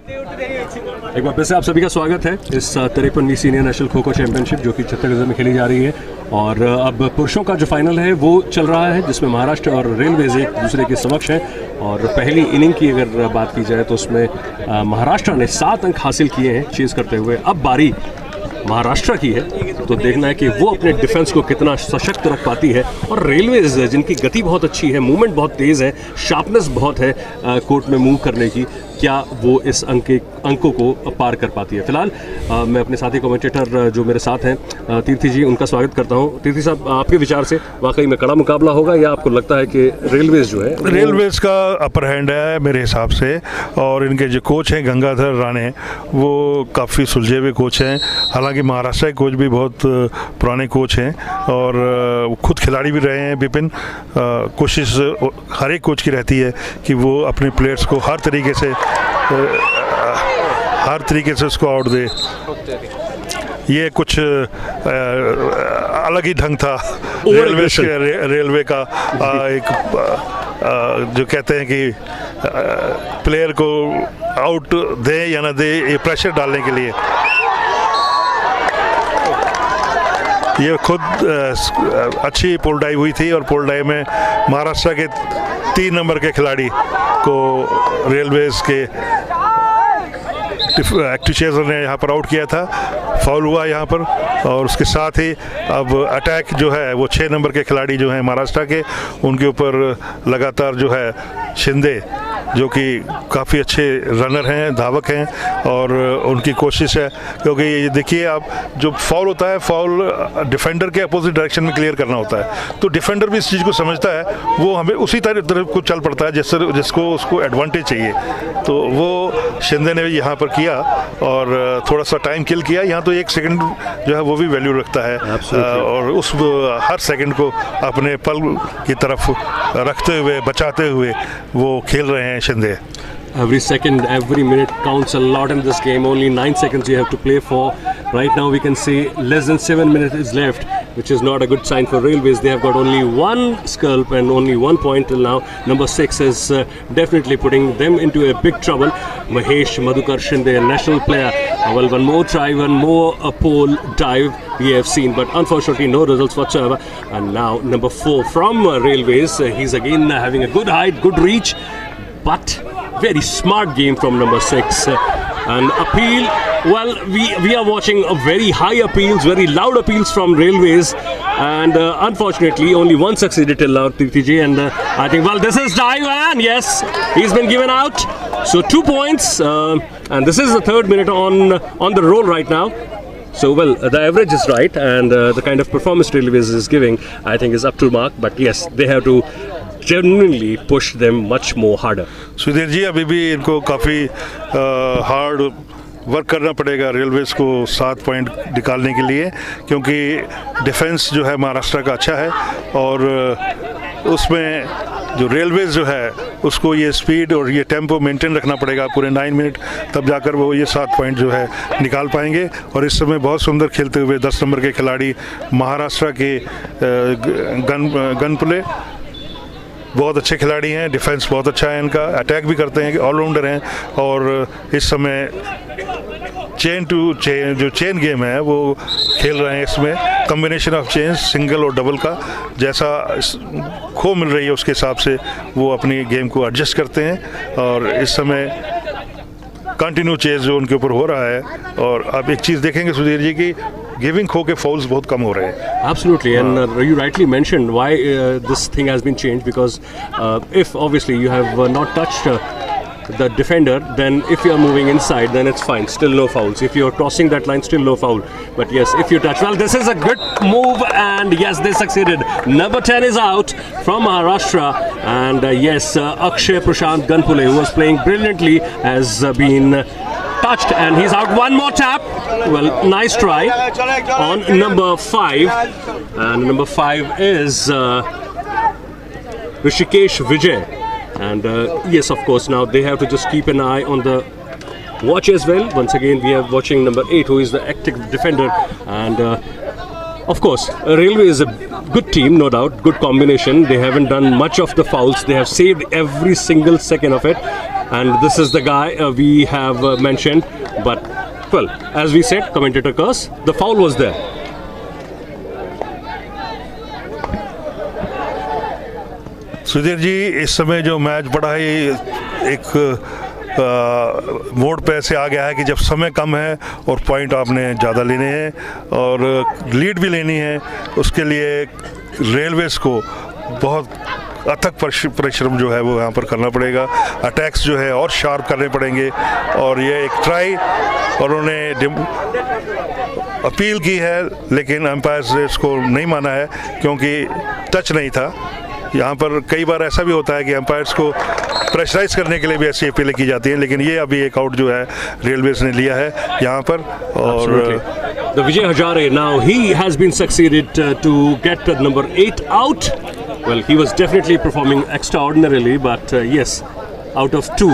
एक बार फिर से आप सभी का स्वागत है इस 53वीं senior national kho kho championship जो कि छत्तीसगढ़ में खेली जा रही है। और अब पुरुषों का जो फाइनल है वो चल रहा है, जिसमें महाराष्ट्र और रेलवेज एक दूसरे के समक्ष हैं। और पहली इनिंग की अगर बात की जाए तो उसमें महाराष्ट्र ने 7 अंक हासिल किए हैं चेज़ करते हुए। अब बारी महाराष्ट्र की है, तो देखना है कि वो अपने डिफेंस को कितना सशक्त रख पाती है। और रेलवेज जिनकी गति बहुत अच्छी है, मूवमेंट बहुत तेज़ है, शार्पनेस बहुत है कोर्ट में मूव करने की, क्या वो इस अंकों को पार कर पाती है। फिलहाल मैं अपने साथी कमेंटेटर जो मेरे साथ हैं तीर्थी जी, उनका स्वागत करता हूं। तीर्थी साहब, आपके विचार से वाकई में कड़ा मुकाबला होगा या आपको लगता है कि रेलवेज जो है रेलवेज का अपर हैंड है मेरे हिसाब से। और इनके जो कोच हैं गंगाधर राणे, वो काफ़ी सुलझे हुए कोच हैं। हालांकि महाराष्ट्र के कोच भी बहुत पुराने कोच हैं और खुद खिलाड़ी भी रहे हैं। विपिन, कोशिश हर एक कोच की रहती है कि वो अपने प्लेयर्स को हर तरीके से उसको आउट दे। ये कुछ अलग ही ढंग था रेलवे का। एक जो कहते हैं कि प्लेयर को आउट दे या ना दे, ये प्रेशर डालने के लिए। ये खुद अच्छी पोल डाइव हुई थी और पोल डाइव में महाराष्ट्र के 3 नंबर के खिलाड़ी को रेलवेज के एक्टिचेजर ने यहाँ पर आउट किया था। फाउल हुआ यहाँ पर। और उसके साथ ही अब अटैक जो है वो 6 नंबर के खिलाड़ी जो हैं महाराष्ट्र के, उनके ऊपर लगातार जो है शिंदे, जो कि काफ़ी अच्छे रनर हैं, धावक हैं, और उनकी कोशिश है। क्योंकि ये देखिए आप, जो फाउल होता है, फाउल डिफेंडर के अपोजिट डायरेक्शन में क्लियर करना होता है। तो डिफेंडर भी इस चीज़ को समझता है, वो हमें उसी तरफ को चल पड़ता है जिसको उसको एडवांटेज चाहिए। तो वो शिंदे ने यहाँ पर किया और थोड़ा सा टाइम किल किया। यहाँ तो 1 सेकंड जो है वो भी वैल्यू रखता है। और उस हर सेकंड को अपने पल की तरफ रखते हुए, बचाते हुए वो खेल रहे हैं Shinde. Every second, every minute counts a lot in this game. Only 9 seconds you have to play for. Right now we can see less than 7 minutes is left, which is not a good sign for Railways. They have got only 1 scalp and only 1 point till now. Number 6 is definitely putting them into a big trouble. Mahesh Madhukar Shinde, a national player. Well, one more try, one more pole dive we have seen, but unfortunately no results whatsoever. And now number 4 from Railways. He's again having a good height, good reach, but very smart game from number 6. And appeal, well, we are watching a very high appeals, very loud appeals from Railways, and unfortunately only 1 succeeded till now, TTG. And I think, well, this is dive, and yes, he's been given out. So 2 points, and this is the 3rd minute on the roll right now. So, well, the average is right, and the kind of performance Railways is giving, I think, is up to mark. But yes, they have to genuinely push them much more harder. Sudhir ji, अभी भी इनको काफ़ी hard work करना पड़ेगा Railways को 7 point निकालने के लिए, क्योंकि डिफेंस जो है महाराष्ट्र का अच्छा है। और उसमें जो रेलवेज़ जो है उसको ये स्पीड और ये टेम्पो मेंटेन रखना पड़ेगा पूरे 9 मिनट, तब जाकर वो ये 7 पॉइंट जो है निकाल पाएंगे। और इस समय बहुत सुंदर खेलते हुए 10 नंबर के खिलाड़ी महाराष्ट्र के गनपुले बहुत अच्छे खिलाड़ी हैं। डिफेंस बहुत अच्छा है इनका, अटैक भी करते हैं, ऑलराउंडर हैं। और इस समय चेन टू चेन जो चेन गेम है वो खेल रहे हैं। इसमें कम्बिनेशन ऑफ चेन, सिंगल और डबल का, जैसा खो मिल रही है उसके हिसाब से वो अपनी गेम को एडजस्ट करते हैं। और इस समय कंटिन्यू चेज जो उनके ऊपर हो रहा है। और अब एक चीज़ देखेंगे सुधीर जी की गिविंग खो के फॉल्स बहुत कम हो रहे हैं। Absolutely, and you rightly mentioned why this thing has been changed, because if obviously you have not touched the defender, then if you are moving inside, then it's fine, still no fouls. If you are crossing that line, still no foul. But yes, if you touch, well, this is a good move, and yes, they succeeded. Number 10 is out from Maharashtra, and yes, Akshay Prashant Ganpule, who was playing brilliantly, has been touched, and he's out. One more tap. Well, nice try on number 5, and number 5 is Rishikesh Vijay. And yes, of course, now they have to just keep an eye on the watch as well. Once again, we are watching number 8, who is the active defender. And of course, Railway is a good team, no doubt, good combination. They haven't done much of the fouls. They have saved every single second of it. and this is the guy we have mentioned. But well, as we said, commentator curse, the foul was there. Sudhir ji, इस समय जो match बड़ा ही एक मोड़ पे ऐसे आ गया है कि जब समय कम है और पॉइंट आपने ज़्यादा लेने हैं और लीड भी लेनी है, उसके लिए रेलवेज़ को बहुत अथक परिश्रम जो है वो यहाँ पर करना पड़ेगा। अटैक्स जो है और शार्प करने पड़ेंगे और ये एक ट्राई और उन्होंने अपील की है, लेकिन एम्पायर्स ने इसको नहीं माना है क्योंकि टच नहीं था। यहाँ पर कई बार ऐसा भी होता है कि एम्पायर्स को प्रेशराइज करने के लिए भी ऐसी अपीलें की जाती हैं, लेकिन ये अभी एक आउट जो है रेलवेज़ ने लिया है यहाँ पर। और The Vijay Hazare, now he has been succeeded to get number 8 out. Well, he was definitely performing extraordinarily, but yes, out of 2,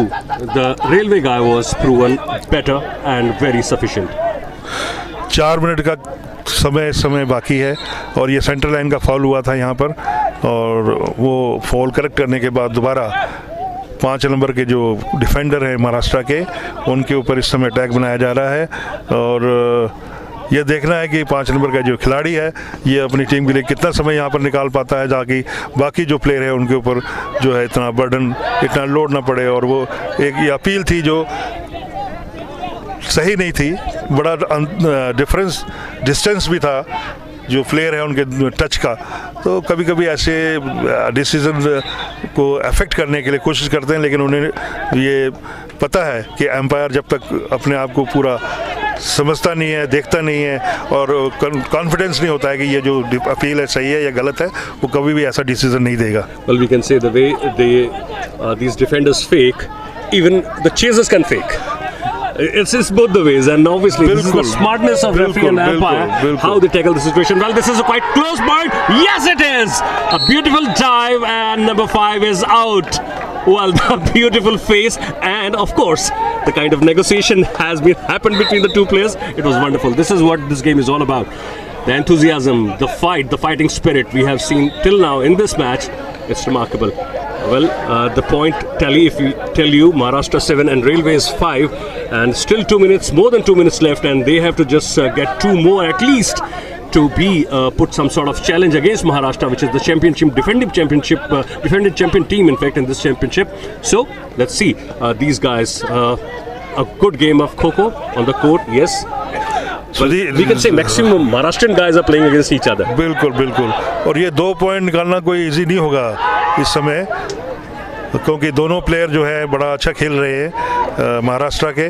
the railway guy was proven better and very sufficient. 4 minute का समय बाकी है और ये centre line का foul हुआ था यहाँ पर, और वो फाउल करेक्ट करने के बाद दोबारा 5 नंबर के जो डिफेंडर हैं महाराष्ट्र के, उनके ऊपर इस समय अटैक बनाया जा रहा है। और ये देखना है कि 5 नंबर का जो खिलाड़ी है ये अपनी टीम के लिए कितना समय यहाँ पर निकाल पाता है, ताकि बाकी जो प्लेयर है उनके ऊपर जो है इतना बर्डन, इतना लोड ना पड़े। और वो एक ये अपील थी जो सही नहीं थी, बड़ा डिस्टेंस भी था जो प्लेयर है उनके टच का, तो कभी कभी ऐसे डिसीजन को अफेक्ट करने के लिए कोशिश करते हैं, लेकिन उन्हें ये पता है कि एम्पायर जब तक अपने आप को पूरा समझता नहीं है, देखता नहीं है और कॉन्फिडेंस नहीं होता है कि ये जो अपील है सही है या गलत है, वो कभी भी ऐसा डिसीजन नहीं देगा। Well, we can say the way these defenders fake, even the chasers can fake. It's both the ways, and obviously this is the smartness of referee and umpire, how they tackle the situation. Well, this is a quite close point. Yes, it is a beautiful dive, and number 5 is out. Well, the beautiful face, and of course, the kind of negotiation has been happened between the two players. It was wonderful. This is what this game is all about. The enthusiasm, the fight, the fighting spirit we have seen till now in this match. It's remarkable. Well, the point tally, if we tell you, Maharashtra 7 and Railways 5, and still 2 minutes, more than 2 minutes left, and they have to just get 2 more at least to be put some sort of challenge against Maharashtra, which is the championship, defending champion team, in fact, in this championship. So let's see these guys. A good game of Kho-Kho on the court, yes. Well, we can say maximum Maharashtrian guys are playing against each other. बिल्कुल बिल्कुल, और ये 2 point निकालना कोई easy नहीं होगा इस समय, क्योंकि दोनों प्लेयर जो है बड़ा अच्छा खेल रहे हैं महाराष्ट्र के,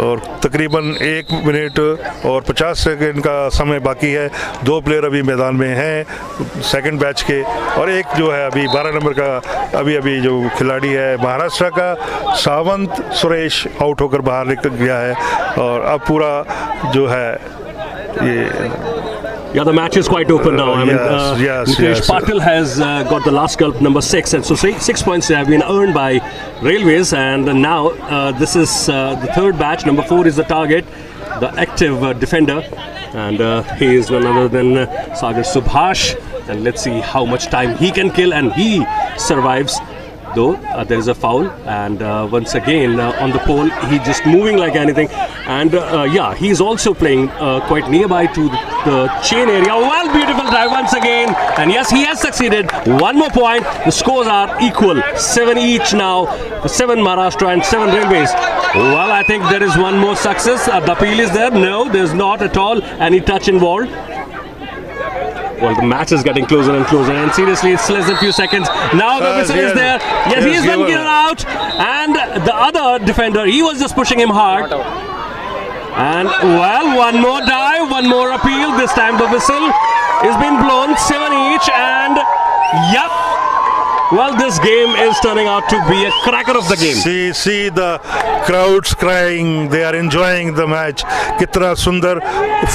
और तकरीबन 1 मिनट और 50 सेकंड का समय बाकी है। 2 प्लेयर अभी मैदान में हैं सेकंड बैच के, और एक जो है अभी 12 नंबर का अभी जो खिलाड़ी है महाराष्ट्र का सावंत सुरेश आउट होकर बाहर निकल गया है, और अब पूरा जो है ये Yeah, the match is quite open now. I mean, Nitesh Patil has got the last gulp, number 6, and so 6 points have been earned by Railways, and now this is the 3rd batch. Number 4 is the target, the active defender, and he is none other than Sagar Subhash, and let's see how much time he can kill, and he survives. Though there is a foul, and once again on the pole, he's just moving like anything, and yeah, he's also playing quite nearby to the chain area. Well, beautiful drive once again, and yes, he has succeeded. 1 more point. The scores are equal, 7 each now. 7 Maharashtra and 7 Railways. Well, I think there is one more success. The appeal is there. No, there's not at all any touch involved. Well, the match is getting closer and closer, and seriously, it's less than a few seconds. Now the whistle is there. Yes, he's been given out, and the other defender, he was just pushing him hard. And well, one more dive, one more appeal. This time the whistle is being blown, 7 each, and yep. Well, this game is turning out to be a cracker of the game. See the crowds crying. They are enjoying the match. कितना सुंदर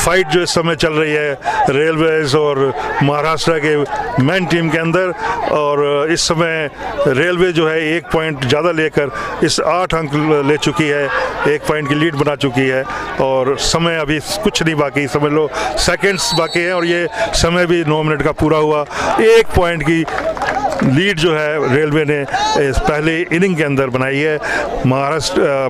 fight जो इस समय चल रही है railways और महाराष्ट्र के मैन टीम के अंदर, और इस समय रेलवे जो है 1 पॉइंट ज़्यादा लेकर इस 8 अंक ले चुकी है, 1 पॉइंट की लीड बना चुकी है, और समय अभी कुछ नहीं बाकी, समझ लो सेकंड्स बाकी हैं, और ये समय भी 9 मिनट का पूरा हुआ। 1 पॉइंट की लीड जो है रेलवे ने इस पहले इनिंग के अंदर बनाई है। महाराष्ट्र